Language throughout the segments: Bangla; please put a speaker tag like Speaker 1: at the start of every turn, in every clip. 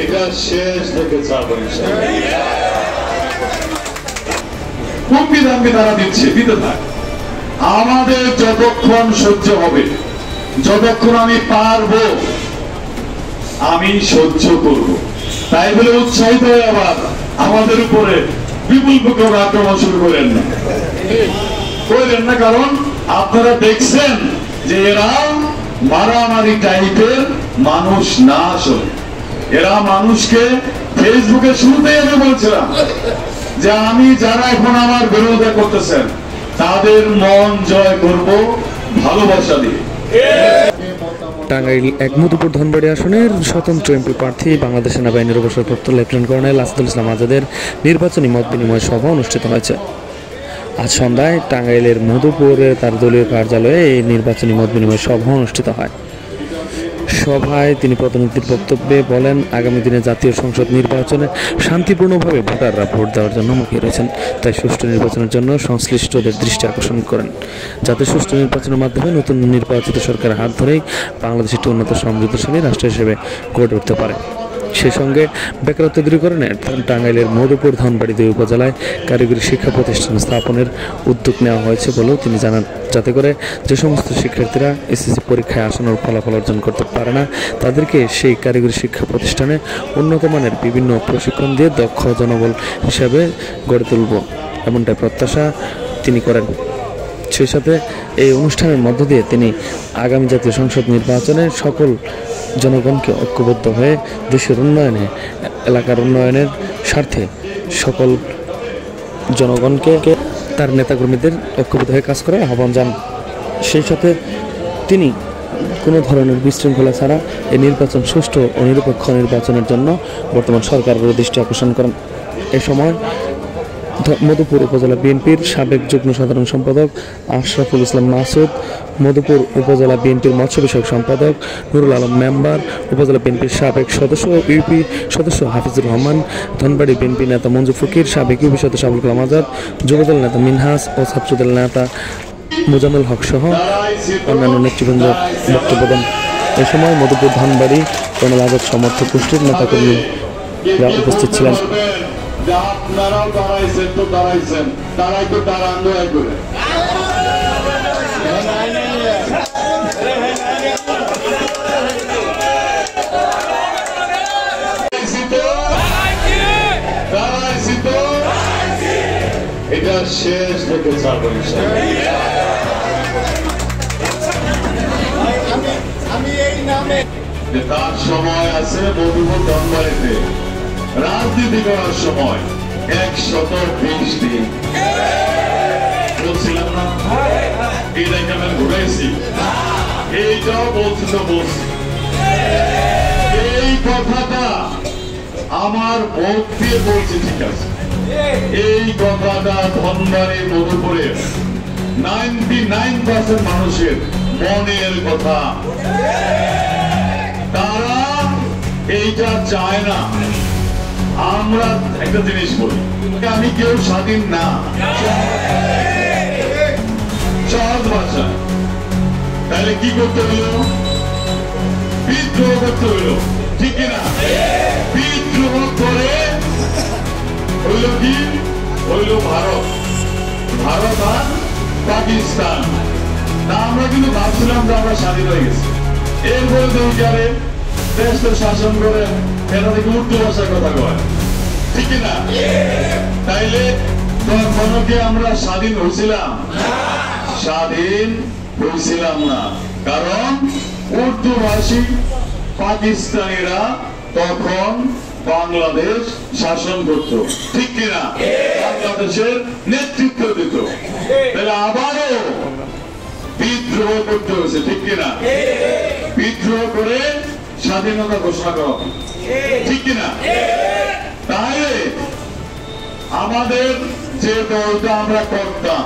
Speaker 1: এটা শেষ থেকে হুমকি দামকে তারা দিচ্ছে, দিতে থাক। আমাদের যতক্ষণ সহ্য হবে, যতক্ষণ আমি পারবো, আমি সহ্য করব। তাই বলে উৎসাহিত হয়ে আবার আমাদের উপরে বিপুল প্রকার আক্রমণ শুরু করেন না, কারণ আপনারা দেখছেন যে এরা মারামারি টাইপের মানুষ না। আসলে এরা মানুষকে ফেসবুকে শুরুতেই আমি বলছিলাম যে আমি যারা এখন আমার বিরোধিতা করতেছেন তাদের মন জয় করব ভালোবাসা দিয়ে।
Speaker 2: টাঙ্গাইল ১ মধুপুর ধনবাড়ী আসনের স্বতন্ত্র এমপি প্রার্থী বাংলাদেশ সেনাবাহিনীর অবসরপ্রাপ্ত লেফটেন্যান্ট কর্নেল আসাদুল ইসলাম আজাদের নির্বাচনী মত বিনিময় সভা অনুষ্ঠিত হয়েছে। আজ সন্ধ্যায় টাঙ্গাইলের মধুপুরে তার দলীয় কার্যালয়ে এই নির্বাচনী মত বিনিময় সভা অনুষ্ঠিত হয়। সভায় তিনি প্রতিনিধির বক্তব্যে বলেন, আগামী দিনে জাতীয় সংসদ নির্বাচনে শান্তিপূর্ণভাবে ভোটাররা ভোট দেওয়ার জন্য মুখিয়ে রয়েছেন। তাই সুষ্ঠু নির্বাচনের জন্য সংশ্লিষ্টদের দৃষ্টি আকর্ষণ করেন, যাতে সুষ্ঠু নির্বাচনের মাধ্যমে নতুন নির্বাচিত সরকারের হাত ধরেই বাংলাদেশ একটি উন্নত সমৃদ্ধশালী রাষ্ট্র হিসেবে গড়ে উঠতে পারে। সেই সঙ্গে বেকারত্ব দূরীকরণে টাঙ্গাইলের মধুপুর ধনবাড়ী ২ উপজেলায় কারিগরি শিক্ষা প্রতিষ্ঠান স্থাপনের উদ্যোগ নেওয়া হয়েছে বলেও তিনি জানান, যাতে করে যে সমস্ত শিক্ষার্থীরা এসএসসি পরীক্ষায় আসানোর ফলাফল অর্জন করতে পারে না তাদেরকে সেই কারিগরি শিক্ষা প্রতিষ্ঠানে উন্নত মানের বিভিন্ন প্রশিক্ষণ দিয়ে দক্ষ জনবল হিসাবে গড়ে তুলব, এমনটাই প্রত্যাশা তিনি করেন। সেই সাথে এই অনুষ্ঠানের মধ্য দিয়ে তিনি আগামী জাতীয় সংসদ নির্বাচনে সকল জনগণকে ঐক্যবদ্ধ হয়ে দেশের উন্নয়নে, এলাকার উন্নয়নের স্বার্থে সকল জনগণকে তার নেতাকর্মীদের ঐক্যবদ্ধ হয়ে কাজ করার আহ্বান জানান। সেই সাথে তিনি কোনো ধরনের বিশৃঙ্খলা ছাড়া এই নির্বাচন সুষ্ঠু ও নিরপেক্ষ নির্বাচনের জন্য বর্তমান সরকারের দৃষ্টি আকর্ষণ করেন। এ সময় মধুপুর উপজেলা বিএনপির সাবেক যুগ্ম সাধারণ সম্পাদক আশরাফুল ইসলাম মাসুদ, মধুপুর উপজেলা বিএনপির মৎস্য বিষয়ক সম্পাদক নুরুল আলম মেম্বার, উপজেলা বিএনপির সাবেক সদস্য ইউপি সদস্য হাফিজুর রহমান, ধনবাড়ী বিএনপি নেতা মঞ্জু ফকির, সাবেক ইউপি সদস্য আবুল কালাম আজাদ, যুবদল নেতা মিনহাস ও ছাত্রদল নেতা মোজাম্মেল হক সহ অন্যান্য নেতৃবৃন্দ বক্তব্য দেন। এ সময় মধুপুর ধনবাড়ী কর্নেল আজাদ সমর্থক গোষ্ঠীর নেতাকর্মীরা উপস্থিত ছিলেন।
Speaker 1: আপনারাও দাঁড়াইছেন তো দাঁড়াইছেন, তারাই তো দাঁড়ান দয়া করে। এটা শেষ থেকে ছাড়বো তার সময় আছে মধুপুর ধনবাড়ীতে রাজনীতি করার সময় 120 দিন বলছিলাম না, এই জায়গাটা ঘুরাইছি, এইটাও বলছি তো বলছি। এই কথাটা আমার মুখ দিয়ে বলছি, ঠিক আছে, এই কথাটা ধনবাড়ী মধুপুরের 99% মানুষের মনের কথা। তারা এইটা চায় না। আমরা একটা জিনিস বলি, আমি কেউ স্বাধীন না, সহজ ভাষা। তাহলে কি করতে হলো? বিদ্রোহ করতে হলো, ঠিক না? বিদ্রোহ করে হইল কি? হইল ভারত, ভারত আর পাকিস্তান। তা আমরা কিন্তু ভাবছিলাম যে আমরা স্বাধীন হয়ে গেছি। এরপরে দরকারে দেশ তো শাসন করে এটা থেকে উর্দু ভাষার কথা কয়, ঠিক না? তাইলে কখনো কি আমরা স্বাধীন হয়েছিলাম? স্বাধীন হয়েছিলাম না, কারণ উর্দু ভাষী পাকিস্তানিরা তখন বাংলাদেশ শাসন করত, ঠিক কিনা? বাংলাদেশের নেতৃত্ব দিত। তাহলে আবারও বিদ্রোহ করতে হয়েছে, ঠিক কিনা? বিদ্রোহ করে স্বাধীনতা ঘোষণা করা, ঠিক কিনা? তাহলে আমাদের যে দলটা আমরা করতাম,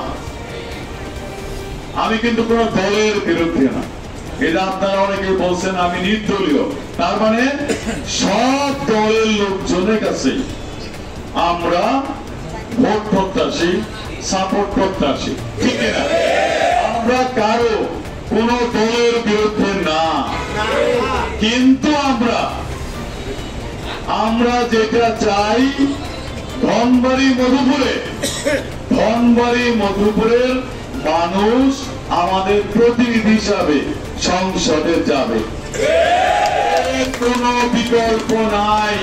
Speaker 1: আমি কিন্তু কোন দলের বিরুদ্ধে না, এটা আপনারা অনেকে বলছেন আমি নির্দলীয়, তার মানে সব দলের লোকজনের কাছে আমরা ভোট প্রত্যাশী, সাপোর্ট প্রত্যাশী, ঠিক না? আমরা কারো কোন দলের বিরুদ্ধে আমরা যেটা চাই ধনবাড়ি মধুপুরের মানুষ আমাদের প্রতিনিধি হিসাবে সংসদে যাবে, এর কোনো বিকল্প নাই,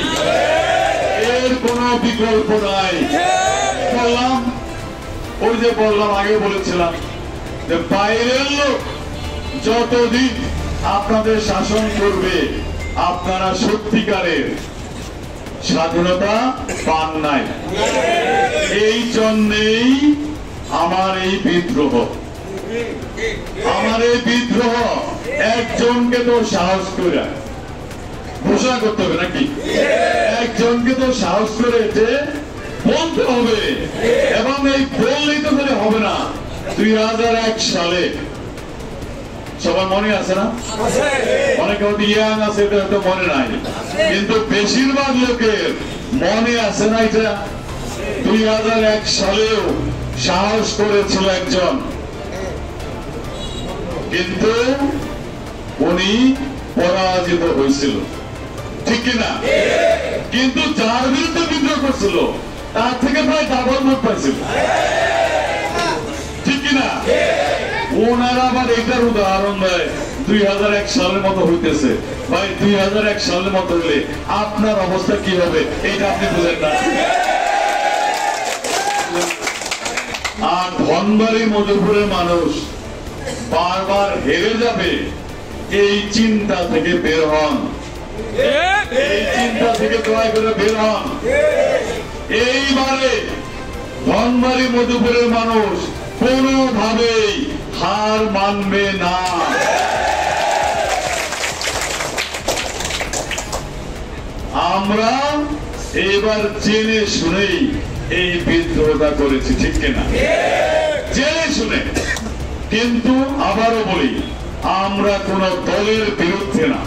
Speaker 1: এর কোনো বিকল্প নাই। বললাম, ওই যে বললাম, আগে বলেছিলাম যে বাইরের লোক যতদিন আপনাদের শাসন করবে আপনারা সত্যিকারের স্বাধীনতা পান নাই। এই জন্যেই আমার এই বিদ্রোহ, একজনকে তো সাহস করে ঘোষণা করতে হবে নাকি, একজনকে তো সাহস করে বলতে হবে। এবং এই বললেই তো করে হবে না। 2001 সালে সবার মনে আছে না? অনেকে হয়তো ইয়াং আছে, এটা হয়তো মনে নাই, কিন্তু বেশিরভাগ লোকের মনে আছে না এটা। 2001 সালেও সাহস করেছিল একজন, কিন্তু উনি পরাজিত হয়েছিল, ঠিক কিনা? কিন্তু যার বিরুদ্ধে বিদ্রোহ করছিল তার থেকে প্রায় ডাবল ভোট পাইছিল, ঠিক কিনা? ওনারা আবার এটার উদাহরণ দেয় 2001 সালের মতো হইতেছে। ভাই 2001 সালের মতো হলে আপনার অবস্থা কি হবে এটা আপনি বুঝেন না। আর ধনবাড়ি মধুপুরের মানুষ বারবার হেরে যাবে এই চিন্তা থেকে বের হন, এই চিন্তা থেকে দয়া করে বের হন। এইবারে ধনবাড়ি মধুপুরের মানুষ কোনোভাবেই হার মানবে না। আমরা এবার জেনে শুনেই এই বিদ্রোহটা করেছি, ঠিক কিনা? জেনে শুনে। কিন্তু আবারও বলি, আমরা কোন দলের বিরুদ্ধে না,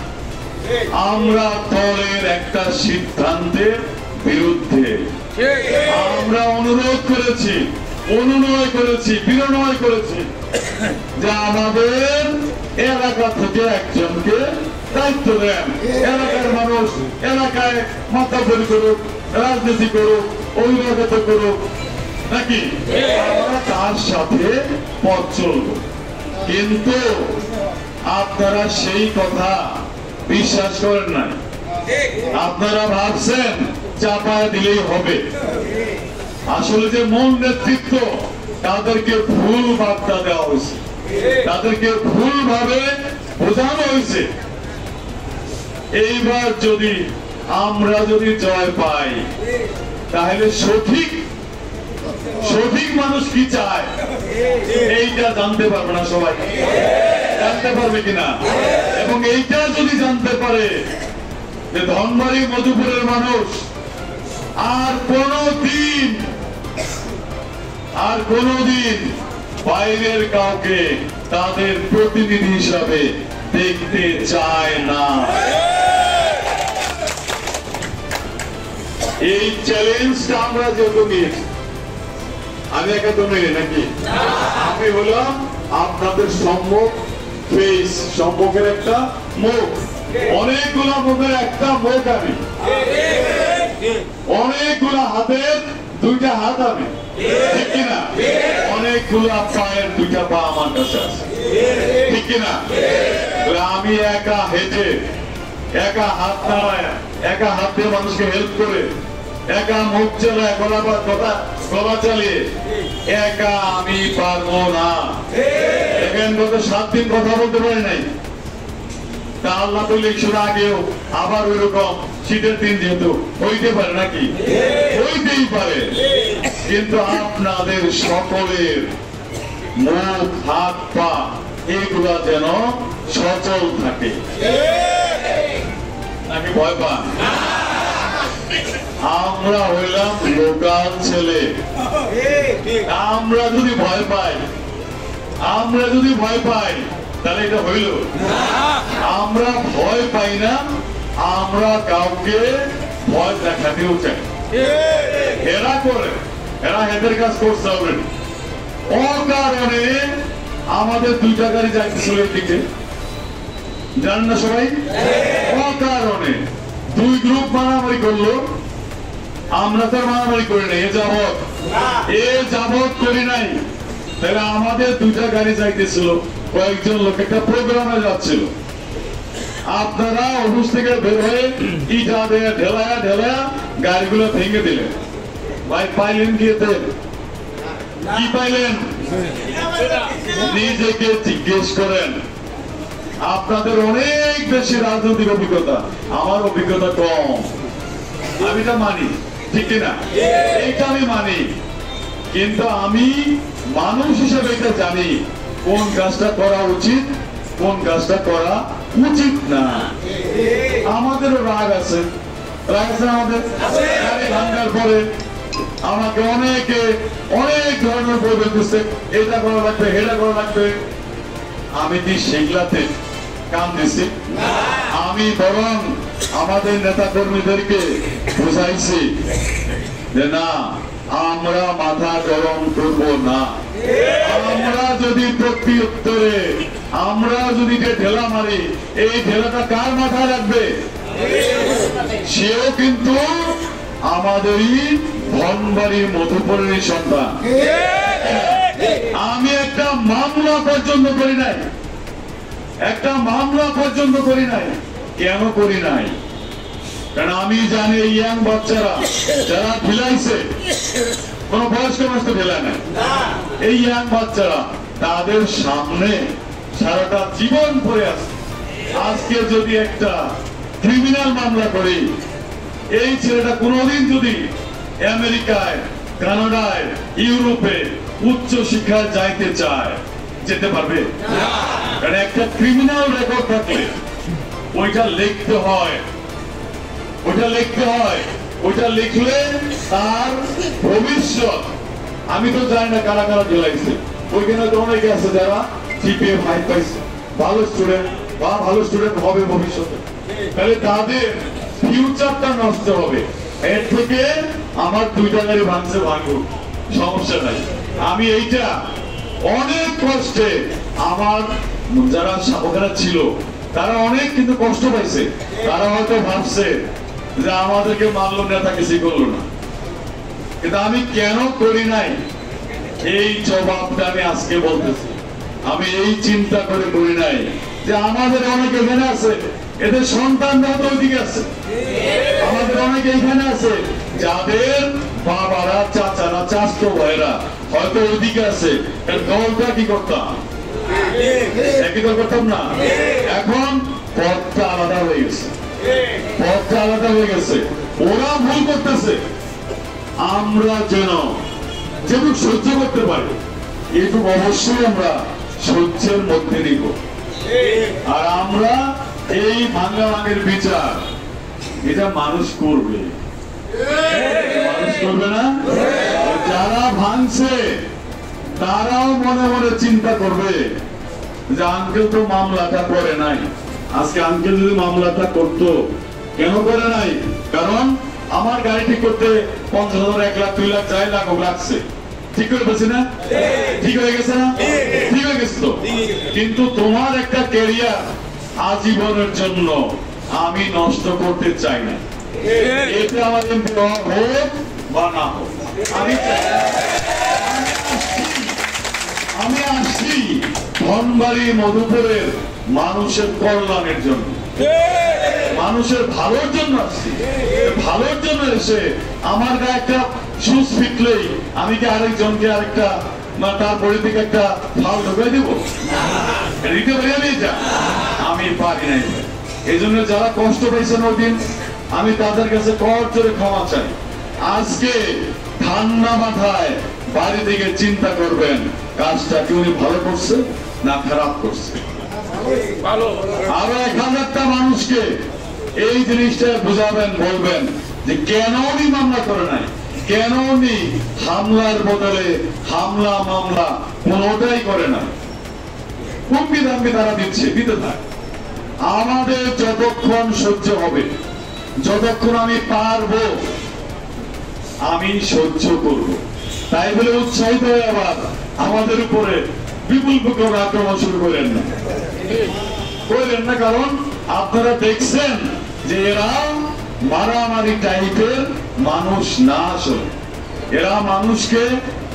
Speaker 1: আমরা দলের একটা সিদ্ধান্তের বিরুদ্ধে। আমরা অনুরোধ করেছি, বিনয় করেছি যে আমাদের এলাকা থেকে একজনকে দায়িত্ব দেন। এলাকার মানুষ এলাকায় মাতাবরি করুক, রাজনীতি করুক, অভিভাবক করুক, নাকি আমরা তার সাথে পথ চলব। কিন্তু আপনারা সেই কথা বিশ্বাস করেন নাই। আপনারা ভাবছেন চাপায় দিলেই হবে। আসলে যে মূল নেতৃত্ব, তাদেরকে ভুল বার্তা দেওয়া হয়েছে, তাদেরকে ভুল ভাবে বোঝানো হয়েছে। এইবার যদি আমরা জয় পাই, তাহলে সঠিক মানুষ কি চায় এইটা জানতে পারবে না, সবাই জানতে পারবে কিনা। এবং এইটা যদি জানতে পারে যে ধনবাড়ি মধুপুরের মানুষ আর কোনদিন বাইরের কাউকে তাদের প্রতিনিধি হিসাবে দেখতে চায় না। এই চ্যালেঞ্জটা আমরা যেহেতু নিয়েছি, আমি একা তো নেই নাকি, আমি হলাম আপনাদের সম্মুখের একটা মুখ, অনেকগুলা মুখের একটা মুখ আমি, অনেকগুলা হাতের দুইটা হাত আমি, ঠিক কিনা? অনেকগুলা পায়ের দুইটা পা আমার কাছে আছে, ঠিক কিনা? আমি একা হেঁটে, একা হাত নাড়ায়, একা হাত দিয়ে মানুষকে হেল্প করে, একা মুখ চালায়, গলা চালিয়ে একা আমি পারবো না। এখানে গত 7 দিন কথা বলতে পারি নাই, তা আল্লাহ তো ইলেকশন আগেও আবার ওই রকম শীতের দিন যেহেতু হইতে পারে নাকি, হইতেই পারে। কিন্তু আপনাদের সকলের মুখ, হাত, পা এগুলা যেন সচল থাকে, নাকি ভয় পান? আমরা হইলাম লোকাল ছেলে, আমরা যদি ভয় পাই তাহলে এটা হইল। আমরা ভয় পাই না, আমরা কাউকে ভয় দেখাতেও চাই। এরা এদের কাজ করছে অলরেডি। অকারণে আমাদের 2টা গাড়ি যাইতেছিল এদিকে, জানেন না সবাই? অকারণে দুই গ্রুপ মারামারি করলো, আমরা তো মারামারি করি নাই এ যাবত করি নাই। তাহলে আমাদের দুইটা গাড়ি যাইতেছিল, কয়েকজন লোক একটা প্রোগ্রামে যাচ্ছিল, আপনারা অফিস থেকে বের হয়ে ইটা দিয়ে ঢেলায়া ঢেলায়া গাড়িগুলো ভেঙে দিলেন। ভাই পাইলেন কি এতে? কি পাইলেন? নিজেকে জিজ্ঞেস করেন। আপনাদের অনেক বেশি রাজনৈতিক অভিজ্ঞতা, আমার অভিজ্ঞতা কম। আমি এটা মানি, ঠিক কিনা? এইটা আমি মানি, কিন্তু আমি মানুষ হিসেবে এটা জানি কোন কাজটা করা উচিত, কোন কাজটা করা উচিত না। আমাদেরও রাগ আছে, আমাদের গাড়ি ভাঙার পরে আমাকে অনেকে অনেক ধরনের বই বলতেছে, এটা করা লাগবে, এটা করা লাগবে। আমি কি সেগুলাতে কাম দিছি? আমি বরং আমাদের নেতা কর্মীদেরকে বুঝাইছি যে না, আমরা মাথা গরম করব না। আমরা যদি প্রত্যুত্তরে আমরা যদি ঢেলা মারি, এই ঢেলাটা কার মাথায় রাখবে? সেও কিন্তু আমাদেরই ধনবাড়ির মধুপুরের সন্তান। আমি একটা মামলা পর্যন্ত করি নাই, একটা মামলা পর্যন্ত করি নাই। কেন করি নাই? কারণ আমি জানি এই ইয়াং বাচ্চারা যারা ঢিলাইছে, কোন বয়স্ক মানুষ তো ঢেলায় নাই, এই ইয়াং বাচ্চারা তাদের সামনে সারাটা জীবন পড়ে আছে। আজকে যদি একটা ক্রিমিনাল মামলা করি, এই ছেলেটা কোনোদিন যদি আমেরিকায়, কানাডায়, ইউরোপে উচ্চ শিক্ষায় যাইতে চায়, যেতে পারবে? কারণ একটা ক্রিমিনাল রেকর্ড থাকলে ওইটা লিখতে হয়, ওইটা লিখলে তার ভবিষ্যৎ। আমি তো জানি না কারা কারা ঢেলাইছে, ওইখানে তো অনেকে আছে যারা জিপিএ 5 পাইছে, ভালো স্টুডেন্ট বা ভালো স্টুডেন্ট হবে ভবিষ্যতে, তাহলে তাদের ফিউচারটা নষ্ট হবে। এর থেকে আমার দুইটা গাড়ি ভাঙছে, ভাঙুক, সমস্যা নাই। আমি এইটা অনেক কষ্টে, আমার যারা ওখানে ছিল তারা অনেক কিন্তু কষ্ট পাইছে। তারা হয়তো ভাবছে যে আমাদেরকে মানলো, নেতা কিছু করলো না, কিন্তু আমি কেন করি নাই এই জবাবটা আমি আজকে বলতেছি। আমি এই চিন্তা করে করি নাই যে আমাদের অনেক এখানে আছে, এদের সন্তানরা তো ওইদিকে আছে, আমাদের অনেক এখানে আছে যাদের বাবারা, চাচারা, চাচতো ভাইরা হয়তো ওইদিকে আছে। দলটা কি করতাম? একই দল করতাম না। এখন পথটা আলাদা হয়ে গেছে, পথটা আলাদা হয়ে গেছে। ওরা ভুল করতেছে, আমরা যেন সহ্য করতে পারি, এইটুকু অবশ্যই আমরা সহ্যের মধ্যে নিব। আর আমরা এই ভাঙা ভাঙের বিচার এটা মানুষ করবে, মানুষ করবে না। যারা ভাঙছে তারাও মনে মনে চিন্তা করবে যে আঙ্কেল তো মামলাটা করে নাই। আজকে আঙ্কেল যদি মামলাটা করতো, কেন করে নাই? কারণ আমার গাড়ি ঠিক করতে 50,000, 1 লাখ, 2 লাখ, 4 লাখ লাগছে। ঠিক করে বলছি না? ঠিক হয়ে গেছে না? ঠিক হয়ে গেছে তো। কিন্তু তোমার একটা ক্যারিয়ার আজীবনের জন্য আমি নষ্ট করতে চাই না। এটা আমার এমপি হোক বা না হোক, আমি আসছি ধনবাড়ি মধুপুরের মানুষের কল্যাণের জন্য, মানুষের ভালোর জন্য আসছি। ভালোর জন্য এসে আমার গায়ে একটা শুজ ফিটলেই আমি কি আরেকজনকে আরেকটা তার পরিধিকে একটা ফাল ঢুকাই দিব? দিতে পারি যা? আমি পারি নাই। এই জন্য যারা কষ্ট পাইছেন ওই দিন, আমি তাদের কাছে কর জোরে ক্ষমা চাই। আজকে ঠান্ডা মাথায় বাড়ি থেকে চিন্তা করবেন কাজটা কি উনি ভালো করছে না খারাপ করছে। আরো 1000টা মানুষকে এই জিনিসটা বুঝাবেন, বলবেন যে কেন উনি মামলা করে নাই, কেন উনি হামলার বদলে হামলা মামলা কোনটাই করে না। হুমকি ধামকি তারা দিচ্ছে, দিতে থাক। আমাদের যতক্ষণ সহ্য হবে, যতক্ষণ আমি পারবো, আমি সহ্য করব। তাই বলে উৎসাহিত হয়ে আবার আমাদের উপরে বিপুল প্রকার আক্রমণ শুরু করেন না। কারণ আপনারা দেখছেন যে এরা মারামারি টাইপের মানুষ না। আসলে এরা মানুষকে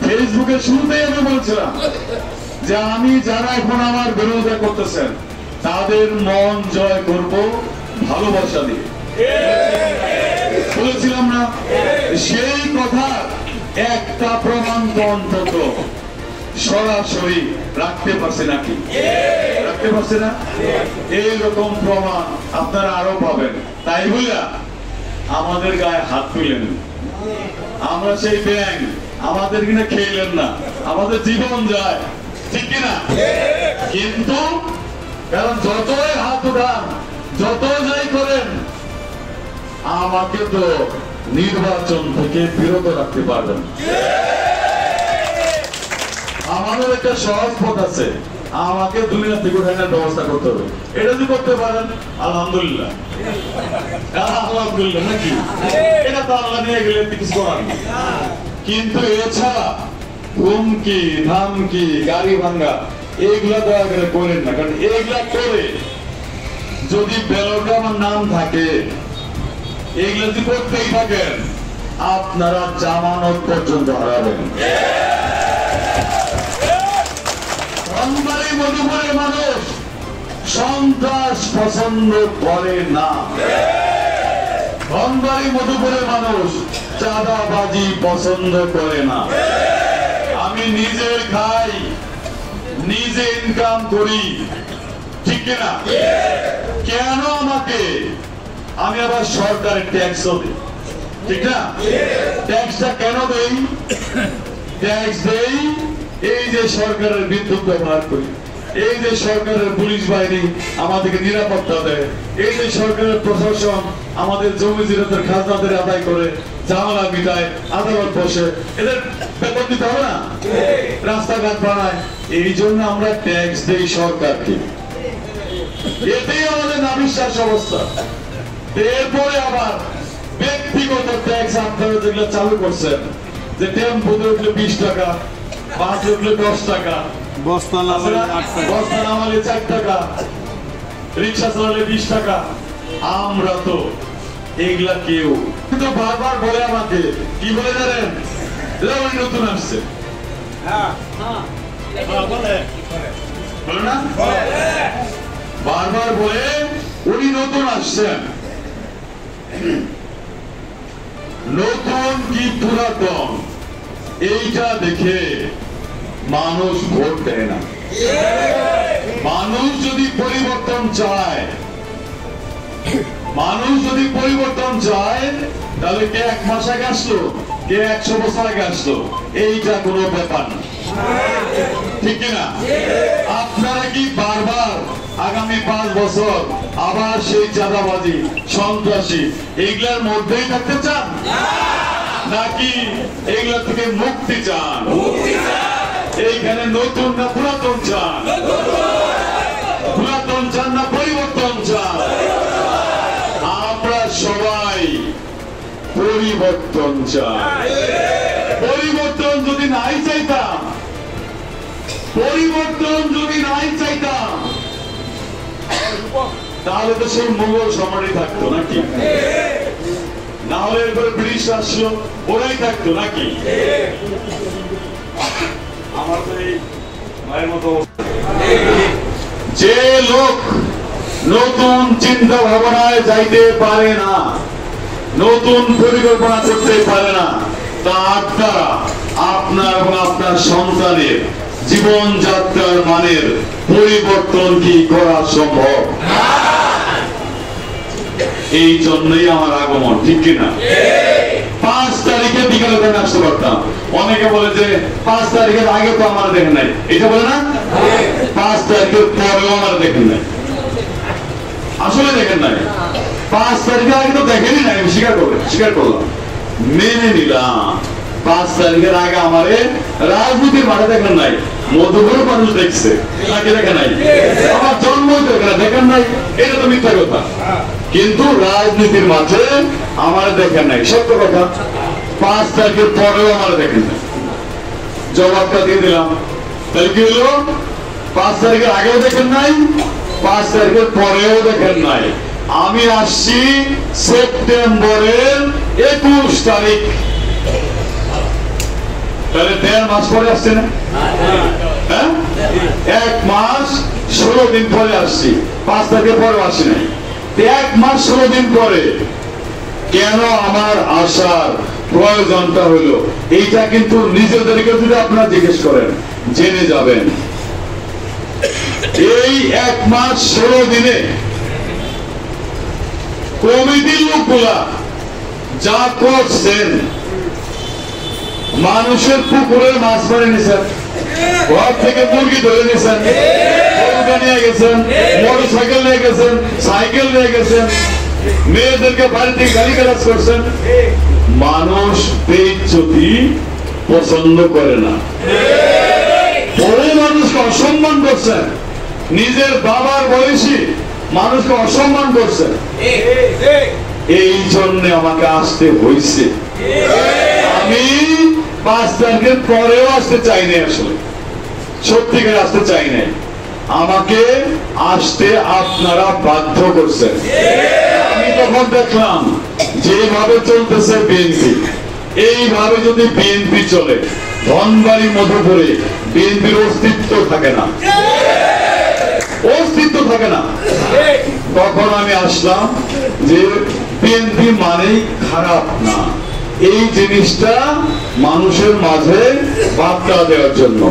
Speaker 1: ফেসবুকে শুরুতেই আমি বলছিলাম যে আমি যারা এখন আমার বিরোধিতা করতেছেন তাদের মন জয় করব ভালোবাসা দিয়ে, বলেছিলাম না? সেই কথা একটা প্রমাণ তো অন্তত সরাসরি রাখতে পারছে নাকি? রাখতে পারছে না? এইরকম প্রমাণ আপনারা আরো পাবেন। তাই বলে আমাদের গায়ে হাত তুলেন, আমরা সেই ব্যাং, আমাদের কিনা খেলেন না, আমাদের জীবন যায়, ঠিক কিনা? কিন্তু কারণ যতই হাত উঠান, যত যাই করেন, আমাকে তো নির্বাচন থেকে বিরত রাখতে পারবেন। আমাদের একটা সহজ পথ আছে, আমাকে দুনিয়া থেকে উঠানোর ব্যবস্থা করতে হবে। এটা যদি করতে পারেন আলহামদুলিল্লাহ, আলহামদুলিল্লাহ নাকি? এটা তো আল্লাহ নিয়ে গেলে কিছু করার নেই। কিন্তু এছাড়া হুমকি ধামকি গাড়ি ভাঙ্গা এইগুলা দয়া করে করেন না, কারণ এইগুলা করে যদি ব্যালটে আমার নাম থাকে, এইগুলা যদি করতেই থাকেন, আপনারা জামানত পর্যন্ত হারাবেন। ধনবাড়ি মধুপুরের মানুষ সন্ত্রাস পছন্দ করে না। ধনবাড়ি মধুপুরের মানুষ চাঁদাবাজি পছন্দ করে না। আমি নিজে খাই, নিজে ইনকাম করি, ঠিক কিনা? কেন আমাকে, আমি আবার সরকারের ট্যাক্সও দিই, ঠিক না? ট্যাক্সটা কেন দেই? ট্যাক্স দেই এই যে সরকারের বিদ্যুৎ ব্যবহার করি, এই যে সরকারের পুলিশ বাহিনী আমাদেরকে নিরাপত্তা দেয়, এই যে সরকারের প্রশাসন আমাদের জমি জিরাতের খাজনাদের আদায় করে, ঝামেলা মিটায়, আদালত বসে, এদের বেতন দিতে হবে না? রাস্তাঘাট বানায়, এই জন্য আমরা ট্যাক্স দেই সরকারকে। এতেই আমাদের নাবিশ্বাস অবস্থা। এরপরে আবার ব্যক্তিগত ট্যাক্স আপনারা যেগুলো চালু করছেন, যে টেম্পোতে উঠলে 20 টাকা, বাসে উঠলে 10 টাকা, বস্তা নামালে 4 টাকা, রিক্সা চালালে 20 টাকা, আমরা তো এগুলা কেউ কিন্তু বারবার বলে আমাকে, কি বলে জানেন? উনি নতুন আসছে, বলে না? বারবার বলে উনি নতুন আসছেন। নতুন কি পুরাতন এইটা দেখে মানুষ ভোট দেয় না। মানুষ যদি পরিবর্তন চায়, মানুষ যদি পরিবর্তন চায়, তাহলে কে 1 মাস আগে আসলো, কে 100 বছর আগে আসলো, এইটা কোনো ব্যাপার না, ঠিক কিনা? আপনারা কি বারবার আগামী 5 বছর আবার সেই চাঁদাবাজি সন্ত্রাসী এইগুলার মধ্যেই থাকতে চান, নাকি এইগুলা থেকে মুক্তি চান? এইখানে নতুন না পুরাতন চান? পুরাতন চান না পরিবর্তন চান? আমরা সবাই পরিবর্তন চাই। পরিবর্তন যদি নাই চাইতাম, পরিবর্তন যদি নাই চাইতাম, তাহলে তো সেই মুঘল সম্রাটই থাকতো নাকি? না হলে এরপরে ব্রিটিশ আসলো, ওরাই থাকতো নাকি? আমার তো এই মায়ের মতো। যে লোক নতুন চিন্তা ভাবনায় যাইতে পারে না, নতুন পরিকল্পনা করতে পারে না, তার দ্বারা আপনার এবং আপনার সন্তানের জীবনযাত্রার মানের পরিবর্তন কি করা সম্ভব? এই জন্যই আমার আগমন, ঠিক কিনা? 5 তারিখে বিকালে আমি আসতে পারতাম। অনেকে বলে যে 5 তারিখের আগে তো আমার দেখেন নাই, এটা বলে না? 5 তারিখের পরেও আমার দেখেন নাই, আসলে দেখেন নাই। 5 তারিখের আগে তো দেখেনি নাই, আমি স্বীকার করলাম, মেনে নিলাম। 5 তারিখের আগে আমারে রাজনীতির মাঠে দেখেন নাই, মধুপুর মানুষ দেখছে, নাকি দেখেন নাই? আমার জন্ম দেখেন নাই, এটা তো মিথ্যা কথা। কিন্তু রাজনীতির মাঠে আমার দেখেন নাই, সত্য কথা। 5 তারিখের পরেও আমার দেখেন নাই, জবাবটা দিয়ে দিলাম। তাহলে কি হলো? 5 তারিখের আগেও দেখেন নাই, 5 তারিখের পরেও দেখেন নাই। আমি আসছি সেপ্টেম্বরের 21 তারিখ, তাহলে 1.5 মাস পরে আসছে না? হ্যাঁ, 1 মাস 16 দিন পরে আসছি, 5 তারিখের পরে আসি নাই। 1 মাস 16 দিন পরে কেন আমার আসার প্রয়োজনটা হলো, এইটা কিন্তু নিজেদেরকে যদি আপনারা জিজ্ঞেস করেন জেনে যাবেন। এই 1 মাস 16 দিনে কমিটির লোকগুলা যা করছেন, মানুষের পুকুরে মাছ মারে নিছেন, ঘর থেকে মুরগি ধরে নিছেন, নিয়ে গেছেন, মোটর সাইকেল নিয়ে গেছেন, সাইকেল নিয়ে গেছেন, মেয়েদেরকে বাড়ি থেকে গালিগালাজ করছেন। মানুষ বেইজ্জতি পছন্দ করে না, বড় মানুষকে অসম্মান করছেন, নিজের বাবার বয়সী মানুষকে অসম্মান করছেন। এই জন্য আমাকে আসতে হয়েছে। আমি 5 তারিখের পরেও আসতে চাই নাই, আসলে সত্যিকার আসতে চাই নাই। আমাকে আসতে আপনারা বাধ্য করছেন। আমি তখন দেখলাম যেভাবে চলতেছে বিএনপি, এইভাবে যদি বিএনপি চলে, ধনবাড়ি মধুপুরে বিএনপির অস্তিত্ব থাকে না, অস্তিত্ব থাকে না। তখন আমি আসলাম যে বিএনপি মানেই খারাপ না, এই জিনিসটা মানুষের মাঝে বার্তা দেওয়ার জন্য,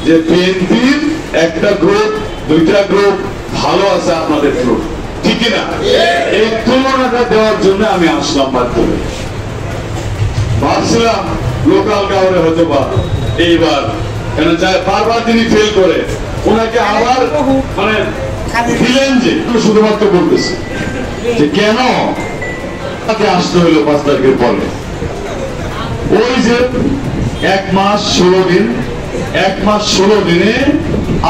Speaker 1: যে বিএনপির একটা গ্রুপ, 2টা গ্রুপ ভালো আছে, আপনাদের গ্রুপ, ঠিক না? এই তুলনাটা দেওয়ার জন্য আমি আসলাম বাধ্য হয়ে। ভাবছিলাম লোকাল গাঁওয়ে হয়তো বা এইবার, কেন বারবার তিনি ফেল করে, ওনাকে আবার মানে দিলেন, যে শুধুমাত্র বলতেছে যে কেন তাকে আসতে হইলো 5 তারিখের পরে। ওই যে 1 মাস 16 দিন, 1 মাস 16 দিনে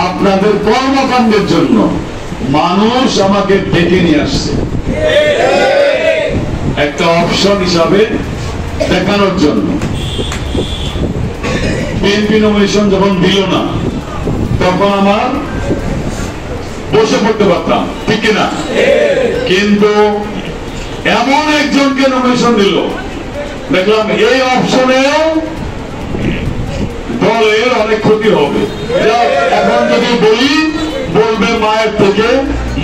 Speaker 1: আপনাদের কর্মকাণ্ডের জন্য মানুষ আমাকে ডেকে নিয়ে আসছে, একটা অপশন হিসাবে দেখানোর জন্য। বিএনপি নমিনেশন যখন দিল না, তখন আমার বসে পড়তে পারতাম, ঠিক কিনা? কিন্তু এমন একজনকে নমিনেশন দিল, দেখলাম এই অপশনেও দলের অনেক ক্ষতি হবে। এখন যদি বলি, বলবে মায়ের থেকে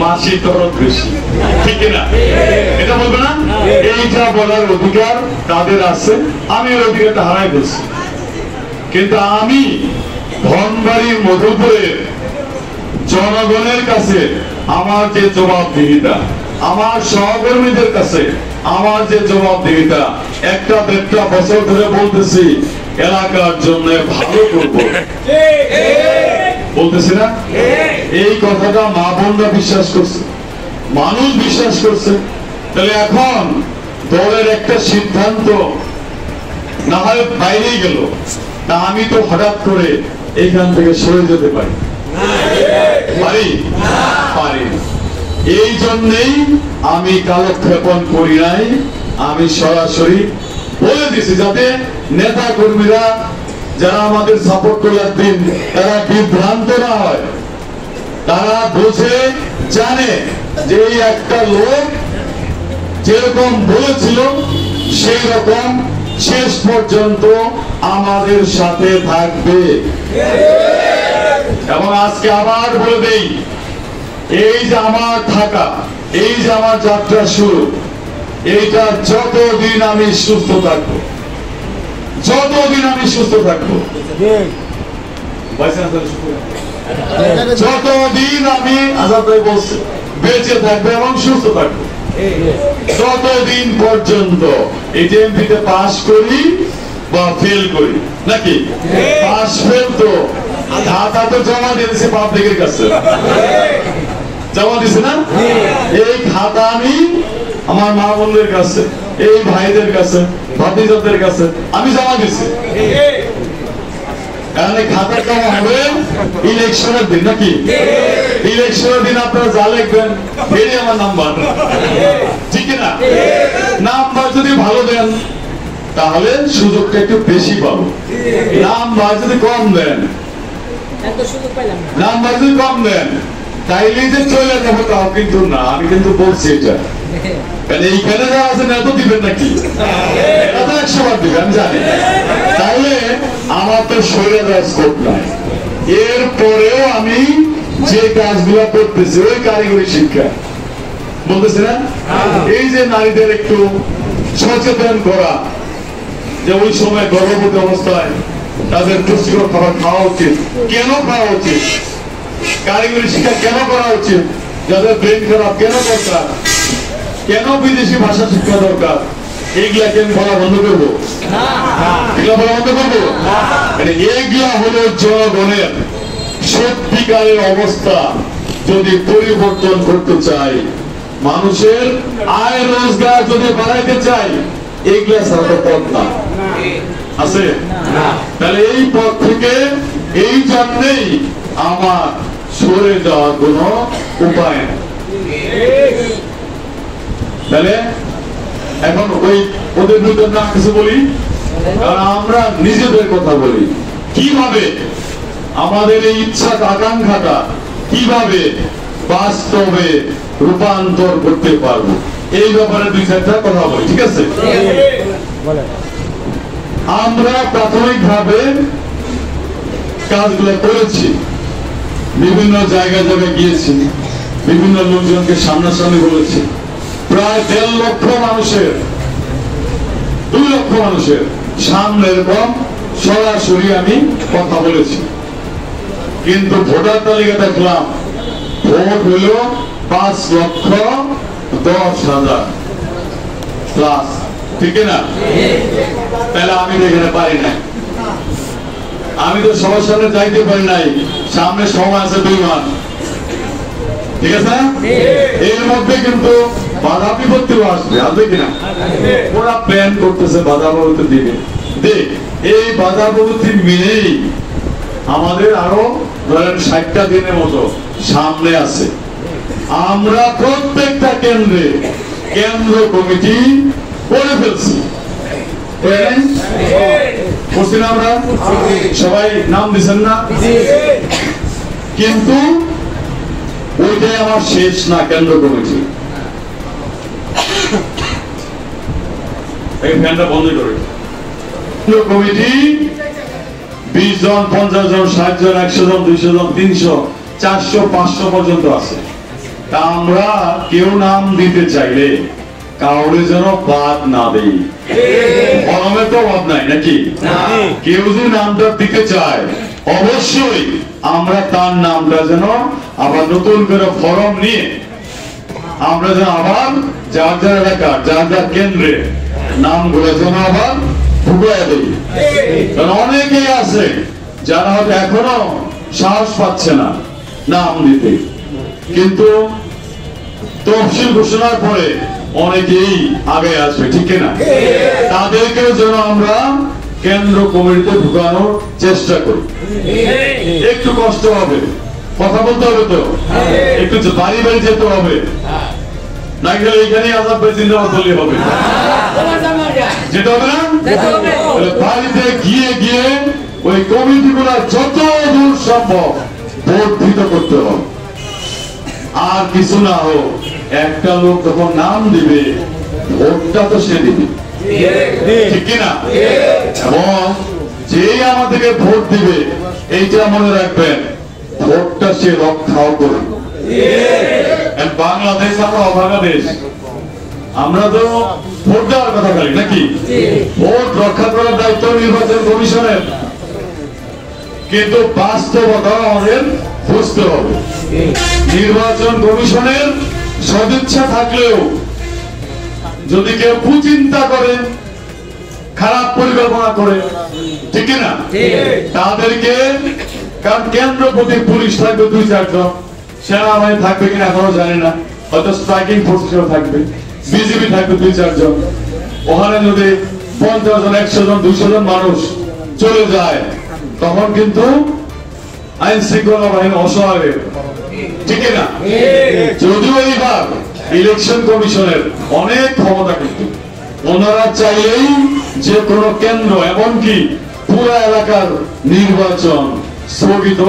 Speaker 1: মাসি দরদ বেশি, ঠিক কিনা? এটা বলবে না? এইটা বলার অধিকার তাদের আছে, আমি এর অধিকারটা হারাই ফেলছি। কিন্তু আমি ধনবাড়ি মধুপুরের জনগণের কাছে আমার যে জবাবদিহিতা, আমার সহকর্মীদের কাছে আমার যে জবাবদিহিতা, 1-1.5 বছর ধরে বলতেছি এলাকার জন্য ভালো করব, বলতেছি না? এই কথাটা মা বোনরা বিশ্বাস করছে, মানুষ বিশ্বাস করছে। তাহলে এখন দলের একটা সিদ্ধান্ত না হয় বাইরেই গেল, তা আমি তো হঠাৎ করে এইখান থেকে সরে যেতে পারি, পারি? এই জন্যেই আমি কালক্ষেপণ করি নাই, আমি সরাসরি বলে দিছি, যাতে নেতা কর্মীরা যারা আমাদের সাপোর্ট করার দিন, তারা বিভ্রান্ত না হয়, তারা বুঝে জানে যে এই একটা লোক যেরকম বলেছিল সেই রকম শেষ পর্যন্ত আমাদের সাথে থাকবে। এবং আজকে আবার বলে দেই, এই যে আমার থাকা, এই যে আমার যাত্রা শুরু, এইটা যতদিন আমি সুস্থ থাকবো, যতদিন আমি সুস্থ থাকবো, যতদিন আমি আজাদ ভাই বলছি বেঁচে থাকবো এবং সুস্থ থাকবো, ততদিন পর্যন্ত এটিএমপিতে পাস করি বা ফেল করি, নাকি? পাস ফেল তো খাতা তো জমা দিয়েছে পাবলিকের কাছে, জমা দিছে না? এই খাতা আমি আমার মা বোনদের কাছে, এই ভাইদের কাছে, ভাতিজাদের কাছে আমি জমা দিছি। কারণ এই খাতা জমা হবে ইলেকশনের দিন, নাকি? ইলেকশনের দিন আপনারা যা লিখবেন এটাই আমার নাম্বার, ঠিক না? নাম্বার যদি ভালো দেন তাহলে সুযোগটা একটু বেশি পাবো, নাম্বার যদি কম দেন, নাম্বার যদি কম দেন তাইলে যে চলে যাবো তাও কিন্তু না, আমি কিন্তু বলছি এটা। কারণ এইখানে যারা আছেন এত দিবেন নাকি? এরা তো 100 বার দিবে আমি জানি। তাহলে আমার তো শরীরে স্কোপ নাই। এরপরেও আমি যে কাজগুলো করতেছি ওই কারিগরি শিক্ষা বলতেছি না, এই যে নারীদের একটু সচেতন করা যে ওই সময় গর্ভবতী অবস্থায় তাদের পুষ্টিকর খাবার খাওয়া উচিত, কেন খাওয়া উচিত, কারিগরি শিক্ষা কেন করা উচিত, যাদের ব্রেন খারাপ কেন দরকার, কেন বিদেশি ভাষা শিক্ষা দরকার, এইগুলাকে আমি বলা বন্ধ করবো? এগুলা বলা বন্ধ করবো? এইগুলা হলো জনগণের সত্যিকারের অবস্থা যদি পরিবর্তন করতে চাই, মানুষের আয় রোজগার যদি বাড়াইতে চাই, এইগুলা ছাড়া তো পথ না আছে। তাহলে এই পথ থেকে এই জন্যেই আমার সরে যাওয়ার কোন উপায় নেই। তাহলে এখন ওই ওদের বিরুদ্ধে না কিছু বলি, কারণ আমরা নিজেদের কথা বলি কিভাবে আমাদের এই ইচ্ছা আকাঙ্ক্ষাটা কিভাবে বাস্তবে রূপান্তর করতে পারবো, এই ব্যাপারে 2-4টা কথা বলি, ঠিক আছে? আমরা প্রাথমিকভাবে কাজগুলো করেছি, বিভিন্ন জায়গায় জায়গায় গিয়েছি, বিভিন্ন লোকজনকে সামনাসামনি বলেছি, প্রায় 1.5 লক্ষ মানুষের 2 লক্ষ মানুষের সামনে এরকম সরাসরি আমি কথা বলেছি। কিন্তু ভোটার তালিকা দেখলাম ভোট হইল 5,10,000 প্লাস, ঠিক না? তাহলে আমি তো এখানে পারি না, আমি তো সবার সামনে যাইতে পারি নাই, সামনে সময় আছে 2 মাস, ঠিক আছে? এর মধ্যে কিন্তু বাধা বিপত্তিও আসবে, আসবে কিনা? ওরা প্ল্যান করতেছে বাধা বিপত্তি দিবে, দেখ এই বাধা বিপত্তি মেনেই আমাদের আরো ধরেন 60টা দিনের মতো সামনে আছে। আমরা প্রত্যেকটা কেন্দ্রে কেন্দ্র কমিটি করে ফেলছি, করছি না? আমরা সবাই নাম দিচ্ছেন না? কিন্তু ওইটাই আমার শেষ না, কেন্দ্র কমিটি। এই ফ্যানটা বন্ধ করে কেন্দ্র কমিটি 20 জন, 50 জন, 60 জন, 100 জন, 200 জন, 300, 400, 500 পর্যন্ত আছে। তা আমরা কেউ নাম দিতে চাইলে কাউরে যেন বাদ না দেই, ফরমে তো বাদ নাই নাকি? কেউ যদি নামটা দিতে চায় অবশ্যই আমরা তার নামটা যেন আবার নতুন করে ফরম নিয়ে আমরা যেন আবার যার যার এলাকার যার যার কেন্দ্রে নামগুলো যেন আবার ঢুকাইয়া দিই। কারণ অনেকেই আছে যারা হয়তো এখনো সাহস পাচ্ছে না নাম দিতে, কিন্তু তফসিল ঘোষণার পরে অনেকেই আগে আসবে, ঠিক না? তাদেরকেও যেন আমরা কেন্দ্র কমিটিতে ঢুকানোর চেষ্টা করি। একটু কষ্ট হবে, কথা বলতে হবে, তো একটু বাড়ি বাড়ি যেতে হবে, না গেলে এখানেই আজাদ ভাই জিন্দাবাদ বললে হবে, যেতে হবে না? বাড়িতে গিয়ে গিয়ে ওই কমিটিগুলো যত দূর সম্ভব বর্ধিত করতে হবে। আর কিছু না হোক, একটা লোক যখন নাম দিবে ভোটটা তো সে দিবে, ঠিক কিনা? এবং যেই আমাদেরকে ভোট দিবে এইটা মনে রাখবেন, ভোটটা সে রক্ষাও করবে। বাংলাদেশ আমরা অভাগা দেশ, আমরা তো ভোট দেওয়ার কথা বলি নাকি? ভোট রক্ষা করার দায়িত্ব নির্বাচন কমিশনের, কিন্তু বাস্তবতা আমাদের বুঝতে হবে। নির্বাচন কমিশনের সদিচ্ছা থাকলেও যদি কেউ কুচিন্তা করে, খারাপ পরিকল্পনা করে, ঠিক না, তাদেরকে, কারণ কেন্দ্র প্রতি পুলিশ থাকবে 2-4 জন, সেনাবাহিনী থাকবে কিনা এখনো জানি না, হয়তো স্ট্রাইকিং ফোর্স থাকবে, বিজিবি থাকবে 2-4 জন। ওখানে যদি 50 জন, 100 জন, 200 জন মানুষ চলে যায়, তখন কিন্তু আইন শৃঙ্খলা বাহিনী অসহায়, ঠিক না? যদিও এইবার ইলেকশন কমিশনের অনেক ক্ষমতা, কিন্তু ওনারা চাইলেই যে কোনো কেন্দ্র এমনকি পুরো এলাকার নির্বাচন স্থগিত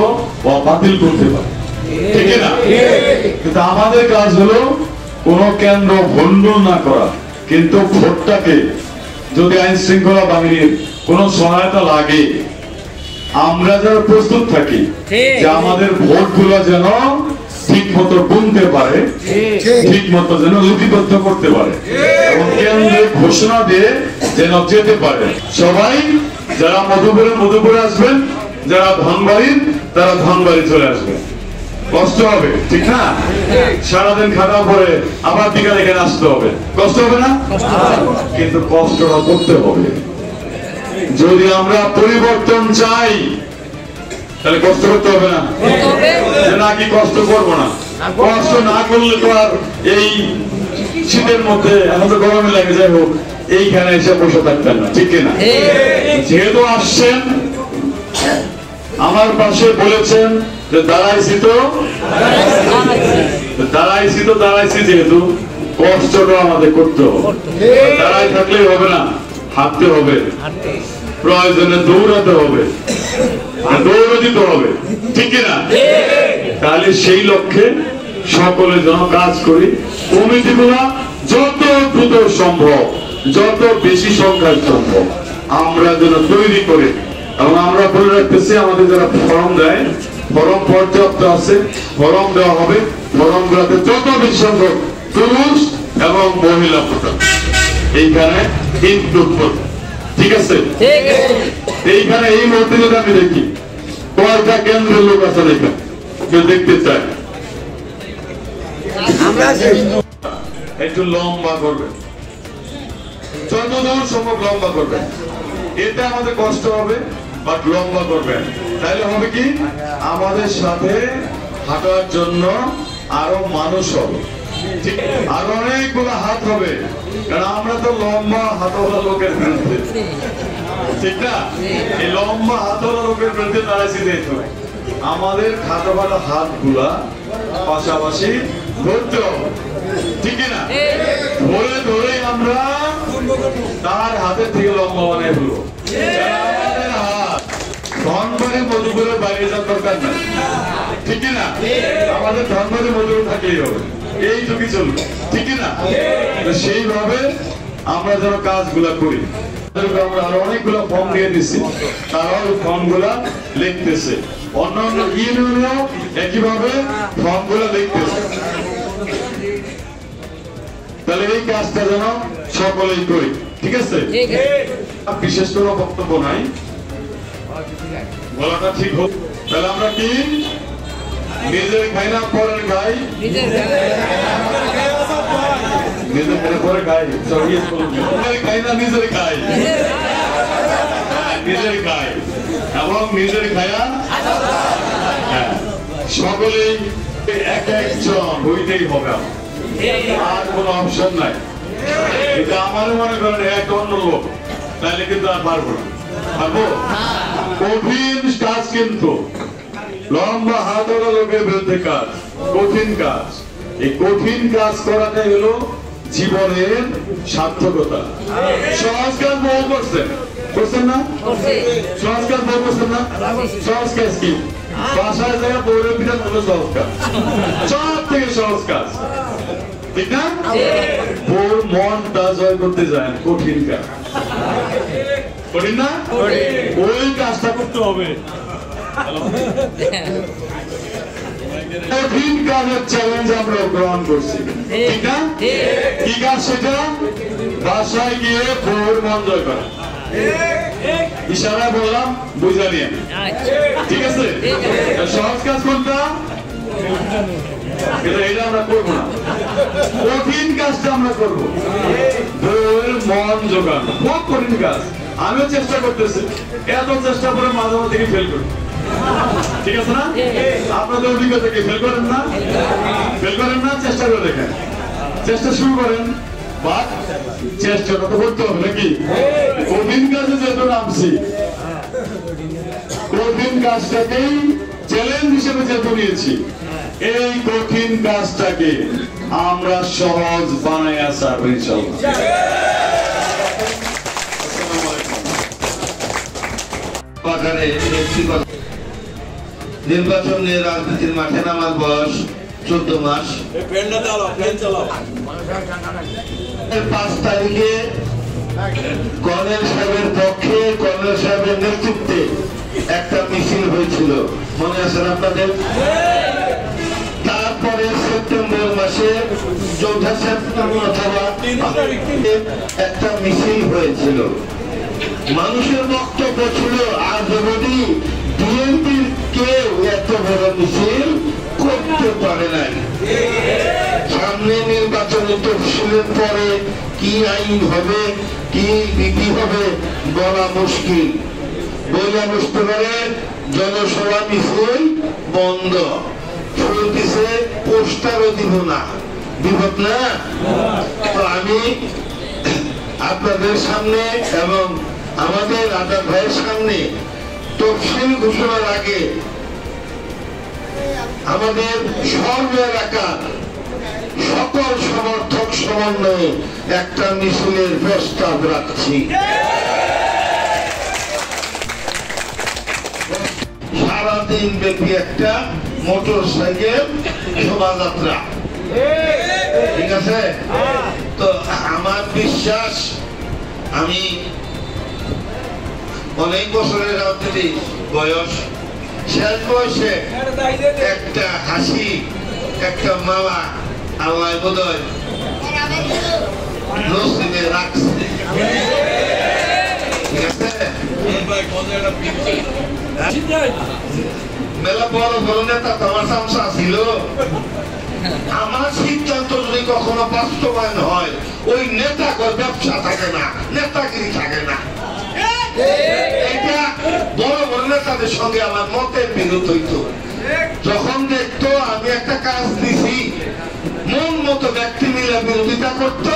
Speaker 1: বা বাতিল করতে পারে। ঠিক না? কিন্তু আমাদের কাজ হলো কোন কেন্দ্র ভণ্ড না করা, কিন্তু ভোটটাকে যদি আইন শৃঙ্খলা বাহিনীর কোন সহায়তা লাগে আমরা যারা প্রস্তুত থাকি যে আমাদের ভোটগুলো যেন ঠিক মতো গুনতে পারে, ঠিক মতো যেন লিপিবদ্ধ করতে পারে এবং কেন্দ্রে ঘোষণা দিয়ে যেন যেতে পারে। সবাই যারা মধুপুরে আসবেন, যারা ধনবাড়ির তারা ধনবাড়ি চলে আসবে। কষ্ট হবে, ঠিক না? সারাদিন খাটা পরে আবার বিকালে এখানে আসতে হবে, কষ্ট হবে না? কিন্তু কষ্টটা করতে হবে। যদি আমরা পরিবর্তন চাই তাহলে কষ্ট করতে হবে না? নাকি কষ্ট করবো না? কষ্ট না করলে তো আর এই শীতের মধ্যে এখন তো গরমে লাগে, যাই হোক এইখানে এসে বসে থাকতেন না, ঠিক না? যেহেতু আসছেন আমার পাশে বলেছেন যে দাঁড়াইছি যেহেতু কষ্টটা আমাদের করতে হবে। দাঁড়াই থাকলেই হবে না, হাঁটতে হবে, প্রয়োজনে দৌড়াতে হবে, দৌড়ে দিতে হবে, ঠিক না? তাহলে সেই লক্ষ্যে সকলে যেন কাজ করি। কমিটিগুলা যত দ্রুত সম্ভব, যত বেশি সংখ্যায় সম্ভব আমরা যেন তৈরি করে, এবং আমরা বলে রাখতেছি আমাদের যারা ফর্ম দেয়, ফর্ম পর্যাপ্ত আছে, ফর্ম দেওয়া হবে। ফর্ম গুলাতে যত বেশি সংখ্যক পুরুষ এবং মহিলা ভোটার এইখানে ইনক্লুড করবে, ঠিক আছে? এইখানে এই মুহূর্তে যদি আমি দেখি কয়টা কেন্দ্রের লোক আছে এখানে, কেউ দেখতে চায়, একটু লম্বা করবে, যতদূর সম্ভব লম্বা করবে। এতে আমাদের কষ্ট হবে, বাট লম্বা করবেন, তাইলে হবে কি আমাদের সাথে হাঁটার জন্য আরো মানুষ হবে, ঠিক? আর অনেকগুলো হাত হবে, কারণ আমরা তো লম্বা হাতওয়ালা লোকের বিরুদ্ধে, ঠিক না? এই লম্বা হাতওয়ালা লোকের বিরুদ্ধে দাঁড়াইছি যেহেতু আমাদের খাটো খাটো হাত গুলা পাশাপাশি ধরতে হবে, ঠিক না? ধরে ধরে আমরা তার হাতের থেকে লম্বা বানাই হলো। আমাদের হাত ধনবাড়ি মধুপুরের বাইরে যাওয়ার দরকার নাই, ঠিক না? আমাদের ধনবাড়ি মধুপুর থাকলেই হবে, এই ঝুঁকি চলবে, ঠিক না? সেইভাবে আমরা যেন কাজগুলা করি। আমরা আরো অনেকগুলো ফর্ম দিয়ে দিচ্ছি, তারাও ফর্ম গুলা লিখতেছে, অন্যান্য ইউনিয়নও একইভাবে ফর্ম গুলা লিখতেছে। তাহলে এই কাজটা যেন সকলেই করি, ঠিক আছে? বিশেষ কোনো বক্তব্য নাই, বলাটা ঠিক হোক। তাহলে আমরা কি নিজের খাই না পরের খাই? নিজের পরে খাই, খাই না নিজের খাই, নিজের খাই এবং নিজের খায়া সকলেই এক একজন হইতেই হবে, আর কোন অপশন নাই। কিন্তু আমার মনে করেন এক অন্য লোক, তাহলে কিন্তু আর পারবো না, পারবো? কঠিন কাজ, কিন্তু লম্বা হাতওয়ালা লোকের বিরুদ্ধে কাজ, কঠিন কাজ। এই কঠিন কাজ করাটাই হলো জীবনের সার্থকতা। সহজ কাজ বহু করছেন না? সহজ কাজ বহু করছেন না? সহজ কাজ কি? বাসায় জায়গা বউরের পিঠা হলো সহজ কাজ, সব থেকে সহজ কাজ, ঠিক না? বউর মনটা জয় করতে যায় কঠিন কাজ, কঠিন না? ওই কাজটা করতে হবে। কঠিন কাজের চ্যালেঞ্জ আমরা গ্রহণ করছি, ঠিক না? কি কাজ সেটা? বাসায় গিয়ে বউর মন জয় করা। ইশারা বললাম, বুঝা নিয়ে, ঠিক আছে? সহজ কাজ কোনটা? কিন্তু এটা আমরা করবো না, কঠিন কাজটা আমরা করবো। বউয়ের মন জোগানো খুব কঠিন কাজ। আমিও চেষ্টা করতেছি, এত চেষ্টা করে মাঝে মাঝে থেকে ফেল করি, ঠিক আছে না? আপনাদের অভিজ্ঞতা কি ফেল করেন না? ফেল করেন না? চেষ্টা করে দেখেন, চেষ্টা শুরু করেন, বাট চেষ্টাটা তো করতে হবে নাকি? কঠিন কাজে যেহেতু নামছি, কঠিন কাজটাকেই চ্যালেঞ্জ হিসেবে যেহেতু নিয়েছি, এই কঠিন কাজটাকে আমরা সহজ বানাইয়া ছাড়বো ইনশাআল্লাহ।
Speaker 3: নির্বাচন নিয়ে রাজনীতির মাঠে নামার বয়স 14 মাস। 5 তারিখে কর্নেল সাহেবের পক্ষে, কর্নেল সাহেবের নেতৃত্বে একটা মিছিল হয়েছিল, মনে আছে আপনাদের? তারপরে সেপ্টেম্বর মাসে 4 সেপ্টেম্বর অথবা একটা মিছিল হয়েছিল। মানুষের বক্তব্য ছিল আজ অবধি বিএনপির কেউ এত বড় মিছিল করতে পারে নাই। সামনে নির্বাচনী তফসিলের পরে কি আইন হবে, কি নীতি হবে বলা মুশকিল। বইলা বুঝতে পারে জনসভা মিছিল বন্ধ, চলতেছে, পোস্টারও দিব না, বিপদ না? তো আমি আপনাদের সামনে এবং আমাদের আজাদ ভাইয়ের সামনে তফসিল ঘোষণার আগে আমাদের সর্ব এলাকার সকল সমর্থক সমন্বয়ে একটা মিছিলের প্রস্তাব রাখছি। সারাদিন ব্যাপী একটা মোটর সাইকেল শোভাযাত্রা, ঠিক আছে? তো আমার বিশ্বাস, আমি অনেক বছরের রাজনীতি বয়স, শেষ বয়সে একটা হাসি, একটা মামা আল্লাহ বোধহয় নসিবে রাখছে, ঠিক আছে? মেলা বড় বড় নেতা তোমার চামচা ছিল। আমার সিদ্ধান্ত যদি কখনো বাস্তবায়ন হয়, ওই নেতা ব্যবসা থাকে না, নেতাগিরি থাকে না। এটা বড় বড় নেতাদের সঙ্গে আমার মতের বিরোধ হইতো। যখন দেখতো আমি একটা কাজ দিছি, মন মতো ব্যক্তি মিলে বিরোধিতা করতো,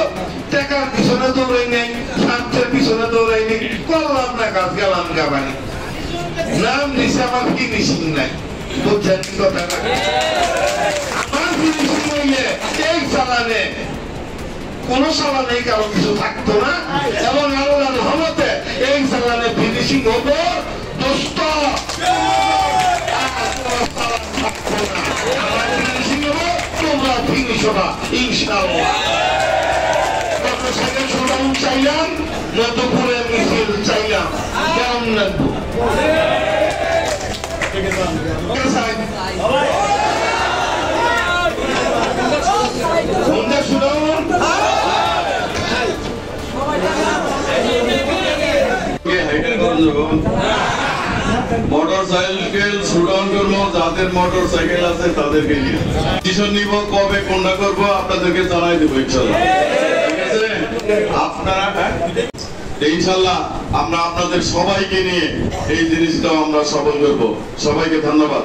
Speaker 3: টাকার পিছনে দৌড়াই নাই, স্বার্থের পিছনে দৌড়াই নেই, করলাম না কাজ, গেলাম গাবানি, নাম দিছে আমার ফিনিশিং নাই। বুঝছেন কথা? আমার ফিনিশিং হইলে এই চালানে কোন চালানে কারো কিছু থাকতো না, এবং আল্লাহর রহমতে এই চালানে ফিনিশিং হবো দোস্ত, আমার ফিনিশিং হবো, তোমরা ফিনিশ হবা ইনশাআল্লাহ। মোটরসাইকেল শোরুম চাইলাম, মধুপুরের মিছিল চাইলাম, কেমন লাগবো?
Speaker 1: মোটরসাইকেল শুডাউন করবো, যাদের মোটরসাইকেল আছে তাদেরকে নিয়ে ডিসিশন নিব, কবে কোনটা করবো আপনাদেরকে জানাই দেবো ইনশাল্লাহ, ঠিক আছে? আপনারা ইনশাল্লাহ আমরা আপনাদের সবাইকে নিয়ে এই জিনিসটাও আমরা সফল করবো। সবাইকে ধন্যবাদ।